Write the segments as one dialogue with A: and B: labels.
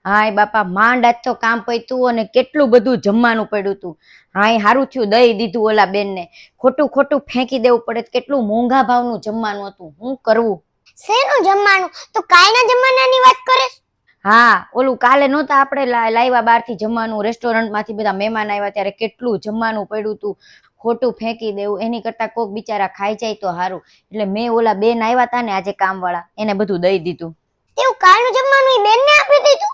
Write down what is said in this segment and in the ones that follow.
A: હા એ બાપા માંડ આજ તો કામ પયતું અને કેટલું બધું જમવાનું પડ્યું હતું. હા એ સારું થયું દઈ દીધું ઓલા બેનને. ખોટું ખોટું ફેંકી દેવું પડે કેટલું મોંઘા ભાવનું જમવાનું હતું. શું કરવું?
B: શેનું જમવાનું? તો કાલના જમવાનાની વાત કરે?
A: હા ઓલું કાલે નહોતા આપણે લાવ્યા બહારથી જમવાનું, રેસ્ટોરન્ટમાંથી બધા મહેમાન આવ્યા ત્યારે કેટલું જમવાનું પડ્યું હતું. ખોટું ફેંકી દેવું એની કરતા કોક બિચારા ખાઈ જાય તો સારું. એટલે મેં ઓલા બેન આવ્યા હતા ને આજે કામવાળા એને બધું દઈ દીધું.
B: તેવું કાલનું જમવાનું ઈ બેનને આપી દીધું?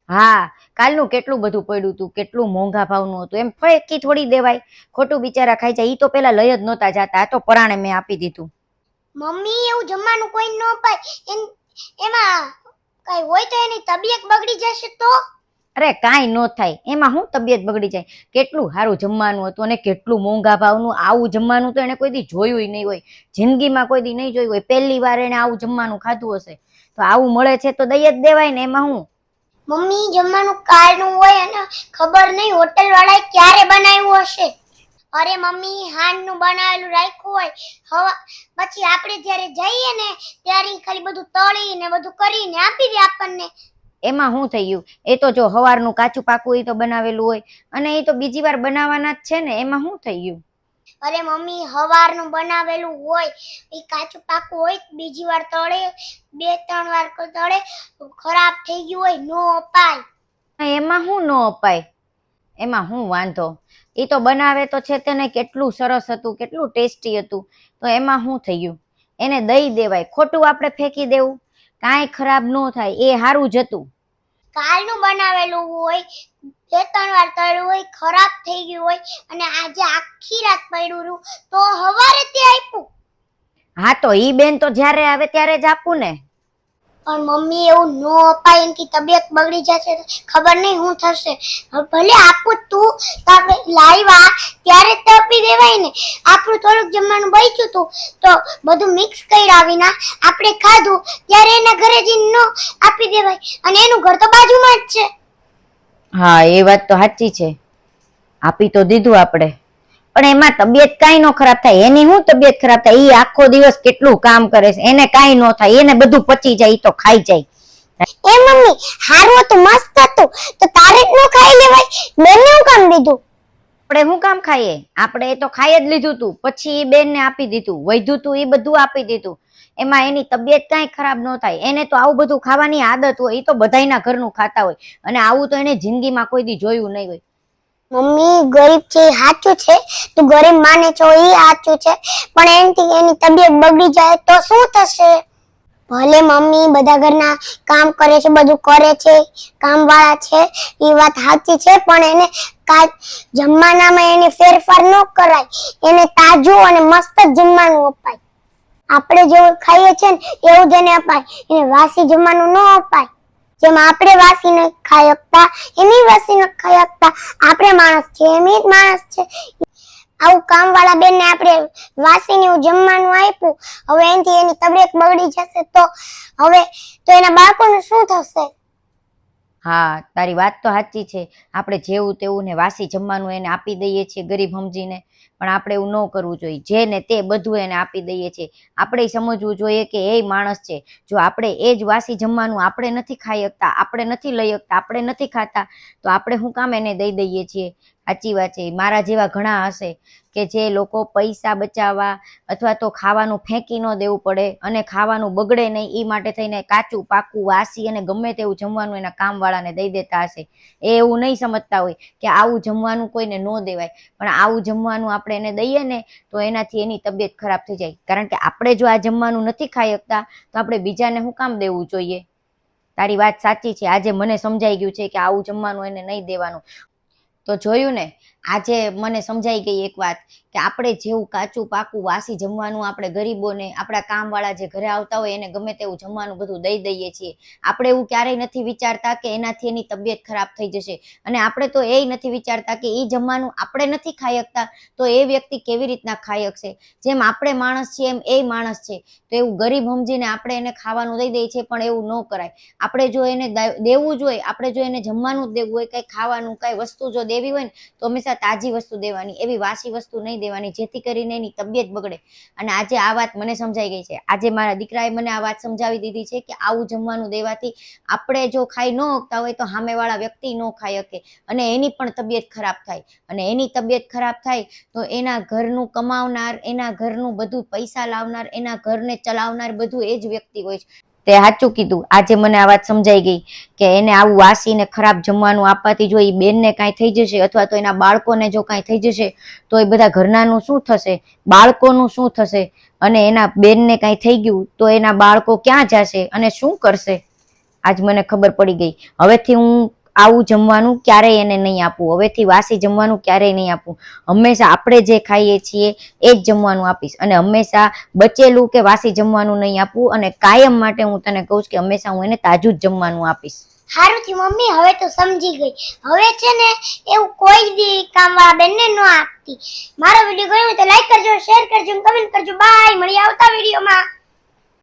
A: હા કાલનું કેટલું બધું પડ્યું હતું, કેટલું મોંઘા ભાવનું હતું. એમ ફેંકી થોડી દેવાય, ખોટું બિચારા ખાઈ જાય. ઈ તો પેલા લઈ જ નહોતા જાતા, આ તો પરાણે મેં આપી દીધું.
B: મમ્મી એવું જમવાનું કોઈ ન અપાય. એમાં કઈ હોય તો એની તબિયત બગડી જશે તો?
A: અરે કાંઈ ન થાય, એમાં શું તબિયત બગડી જાય? કેટલું સારું જમવાનું હતું અને કેટલું મોંઘા ભાવનું. આવું જમવાનું તો એને કોઈ દી જોયું નહીં હોય, જિંદગીમાં કોઈ દી નહીં જોયું હોય. પહેલી વાર એને આવું જમવાનું ખાધું હશે. તો આવું મળે છે તો દઈ જ દેવાય ને, એમાં હું.
B: મમ્મી જમવાનું કાલનું હોય અને ખબર નહીં હોટેલ વાળાએ ક્યારે બનાવ્યું હશે. અરે મમ્મી હાંજનું બનાવેલું રાખ્યું હોય, પછી આપણે જ્યારે જઈએ ને ત્યારે ખાલી બધું તળીને બધું કરીને આપી દે આપણને.
A: એમાં શું થઈ ગયું? એ તો જો સવારનું કાચું પાકું એ તો બનાવેલું હોય અને એ તો બીજી વાર બનાવવાના જ છે ને, એમાં શું થઈ ગયું?
B: અરે મમ્મી સવારનું બનાવેલું હોય એ કાચું પાકું હોય, બીજી વાર તળે 2-3 વાર તળે ખરાબ થઈ ગયું હોય નો અપાય.
A: એમાં શું ન અપાય? એમાં શું વાંધો? એ તો બનાવે તો છે તેને કેટલું સરસ હતું, કેટલું ટેસ્ટી હતું. તો એમાં શું થઈ ગયું? એને દઈ દેવાય, ખોટું આપણે ફેંકી દેવું? કાંઈ ખરાબ ન થાય, એ સારું જ હતું.
B: કાલનું બનાવેલું હોય, 2-3 વાર તળ્યું હોય, ખરાબ થઈ ગયું હોય અને આજે આખી રાત પડ્યું રહ્યું તો સવારે તે આપ્યું.
A: હા તો ઈ બેન તો જ્યારે આવે ત્યારે જ આપું ને.
B: પણ મમ્મી એવું નો અપાય, એનકી તબિયત બગડી જશે, ખબર નહીં શું થશે. ભલે આપું તું તો આપણે લાવ્યા ત્યારે જ આપી દેવાય ને. આપણું થોડુંક જમવાનું બચ્યું તું તો બધું મિક્સ કર્યા વિના આપણે ખાધું ત્યારે એના ઘરે જઈને નો આપી દેવાય, અને એનું ઘર તો બાજુમાં જ છે.
A: હા એ વાત તો સાચી છે, આપી તો દીધું આપણે, પણ એમાં તબિયત કાંઈ ન ખરાબ થાય. એની શું તબિયત ખરાબ થાય? એ આખો દિવસ કેટલું કામ કરે છે, એને કાંઈ ન થાય, એને બધું પચી જાય, એ તો ખાઈ જાય.
B: એ મમ્મી હારું હતું, મસ્ત હતું, તો તારે જ ન ખાઈ લેવાય? બેનને હું કામ દીધું?
A: આપણે શું કામ ખાઈએ? આપણે એ તો ખાઈ જ લીધું તું, પછી એ બેનને આપી દીધું, વધ્યું તું એ બધું આપી દીધું. એમાં એની તબિયત કાંઈ ખરાબ ન થાય. એને તો આવું બધું ખાવાની આદત હોય, એ તો બધાયના ઘરનું ખાતા હોય અને આવું તો એને જિંદગીમાં કોઈ દી જોયું નહીં હોય.
B: મમ્મી ગરીબ છે એ સાચું છે, તું ગરીબ માને છો એ સાચું છે, પણ એનથી એની તબિયત બગડી જાય તો શું થશે? ભલે મમ્મી બધા ઘરના કામ કરે છે, બધું કરે છે, કામવાળા છે, એ વાત સાચી છે, પણ એને જમવાનામાં એને ફેરફાર ન કરાય. એને તાજું અને મસ્ત જમવાનું અપાય. આપણે જેવું ખાઈએ છે ને એવું જ એને અપાય. એને વાસી જમવાનું ન અપાય. જેમ આપણે વાસી ન ખાઈ શકતા એમ વાસી ન ખાઈ શકતા. આપણે માણસ છે એમ જ માણસ છે. આવું કામવાળા બેનને આપણે વાસીને જમવાનું આપ્યું, હવે એનાથી એની તબિયત બગડી જશે તો હવે તો એના બાળકોને શું થશે?
A: હા તારી વાત તો સાચી છે. આપણે જેવું તેવું ને વાસી જમવાનું એને આપી દઈએ છીએ ગરીબ સમજીને, પણ આપણે એવું ન કરવું જોઈએ. જે ને તે બધું એને આપી દઈએ છીએ. આપણે સમજવું જોઈએ કે એ માણસ છે. જો આપણે એ જ વાસી જમવાનું આપણે નથી ખાઈ શકતા, આપણે નથી લઈ શકતા, આપણે નથી ખાતા, તો આપણે શું કામ એને દઈ દઈએ છીએ? સાચી વાત છે. મારા જેવા ઘણા હશે કે જે લોકો પૈસા બચાવવા અથવા તો ખાવાનું ફેંકી ન દેવું પડે અને ખાવાનું બગડે નહીં એ માટે થઈને કાચું પાકું વાસી અને ગમે તેવું જમવાનું એના કામવાળાને દઈ દેતા હશે. એ એવું નહીં સમજતા હોય કે આવું જમવાનું કોઈને ન દેવાય, પણ આવું જમવાનું આપણે એને દઈએ ને તો એનાથી એની તબિયત ખરાબ થઈ જાય. કારણ કે આપણે જો આ જમવાનું નથી ખાઈ શકતા તો આપણે બીજાને શું કામ દેવું જોઈએ? તારી વાત સાચી છે. આજે મને સમજાઈ ગયું છે કે આવું જમવાનું એને નહીં દેવાનું. તો જોયું ને, આજે મને સમજાઈ ગઈ એક વાત કે આપણે જેવું કાચું પાકું વાસી જમવાનું આપણે ગરીબોને, આપણા કામવાળા જે ઘરે આવતા હોય એને ગમે તેવું જમવાનું બધું દઈ દઈએ છીએ. આપણે એવું ક્યારેય નથી વિચારતા કે એનાથી એની તબિયત ખરાબ થઈ જશે. અને આપણે તો એ નથી વિચારતા કે એ જમવાનું આપણે નથી ખાઈ શકતા તો એ વ્યક્તિ કેવી રીતના ખાઈ શકશે? જેમ આપણે માણસ છીએ એમ એ માણસ છે, તો એવું ગરીબ સમજીને આપણે એને ખાવાનું દઈ દઈએ છીએ, પણ એવું ન કરાય. આપણે જો એને દેવું જોઈએ, આપણે જો એને જમવાનું જ દેવું હોય, કંઈ ખાવાનું કાંઈ વસ્તુ જો દેવી હોય ને તો હંમેશા તાજી વસ્તુ દેવાની, એવી વાસી વસ્તુ નહીં દેવાની. દેવાની, જેથી કરીને એની તબિયત બગડે. અને આજે આ વાત મને સમજાઈ ગઈ છે. આજે મારા દીકરાએ મને આ વાત સમજાવી દીધી છે કે આવું જમવાનું દેવાથી આપણે જો ખાઈ ન શકતા હોય તો સામેવાળા વ્યક્તિ ન ખાઈ શકે અને એની પણ તબિયત ખરાબ થાય. અને એની તબિયત ખરાબ થાય તો એના ઘરનું કમાવનાર, એના ઘરનું બધું પૈસા લાવનાર, એના ઘરને ચલાવનાર બધું એ જ વ્યક્તિ હોય છે. તે સાચું કીધું. આજે મને આ વાત સમજાઈ ગઈ કે એને આવું વાસી ને ખરાબ જમવાનું આપવાથી જો એ બેનને કાંઈ થઈ જશે અથવા તો એના બાળકોને જો કાંઈ થઈ જશે તો એ બધા ઘરનાનું શું થશે, બાળકોનું શું થશે, અને એના બેનને કાંઈ થઈ ગયું તો એના બાળકો ક્યાં જશે અને શું કરશે. આજ મને ખબર પડી ગઈ. હવેથી હું આવું જમવાનું ક્યારેય એને નહીં આપું. હવેથી વાસી જમવાનું ક્યારેય નહીં આપું. હંમેશા આપણે જે ખાઈએ છીએ એ જ જમવાનું આપીશ અને હંમેશા બચેલું કે વાસી જમવાનું નહીં આપવું. અને કાયમ માટે હું તને કહું છું કે હંમેશા હું એને તાજું જ જમવાનું આપીશ.
B: સારું થી મમ્મી, હવે તો સમજી ગઈ. હવે છે ને એવું કોઈ દી કામવાળા બેનને ન આપતી. મારો વિડીયો ગમ્યો તો લાઈક કરજો, શેર કરજો, કમેન્ટ કરજો. બાય, મળીએ આવતા વિડીયોમાં.